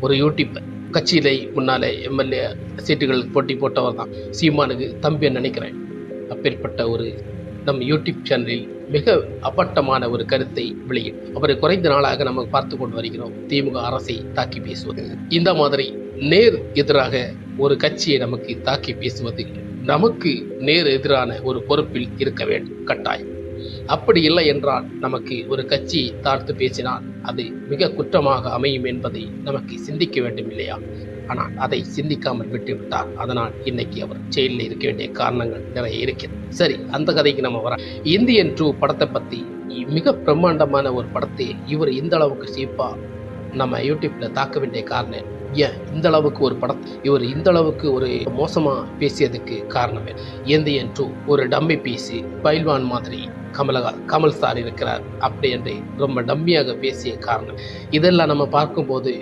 ஒரு யூடியூப் கட்சியிலே முன்னாலே எம்எல்ஏ சீட்டுகள் போட்டி போட்டவர் தான் சீமானுக்கு தம்பின்னு நினைக்கிறேன். அப்பேற்பட்ட ஒரு நம் யூடியூப் சேனலில் மிக அப்பட்டமான ஒரு கருத்தை வெளியிட்டு அவரை குறைந்த நாளாக நம்ம பார்த்து கொண்டு வருகிறோம். திமுக அரசை தாக்கி பேசுவது, இந்த மாதிரி நேர் எதிராக ஒரு கட்சியை நமக்கு தாக்கி பேசுவது நமக்கு நேர் எதிரான ஒரு பொறுப்பில் இருக்க வேண்டும் கட்டாயம். அப்படி இல்லை என்றால் நமக்கு ஒரு கட்சியை தாழ்த்து பேசினால் அது மிக குற்றமாக அமையும் என்பதை நமக்கு சிந்திக்க வேண்டும் இல்லையா? ஆனால் அதை சிந்திக்காமல் விட்டுவிட்டார். அதனால் இன்னைக்கு அவர் ஜெயிலில் இருக்க வேண்டிய காரணங்கள் நிறைய இருக்கிறது. சரி, அந்த கதைக்கு நம்ம வர இந்தியன் 2 படத்தை பற்றி மிக பிரம்மாண்டமான ஒரு படத்தை இவர் இந்த அளவுக்கு சீப்பா நம்ம யூடியூப்ல தாக்க வேண்டிய காரணம் ஏன்? இந்த அளவுக்கு ஒரு படம் இவர் இந்த அளவுக்கு ஒரு மோசமா பேசியதுக்கு காரணமே இந்தியன் 2 ஒரு டம்மி பீஸு பைல்வான் மாதிரி கமல் சார் இருக்கிறார் அப்படி என்று ரொம்ப டம்மியாக பேசிய காரணம். இதெல்லாம் நம்ம பார்க்கும்போது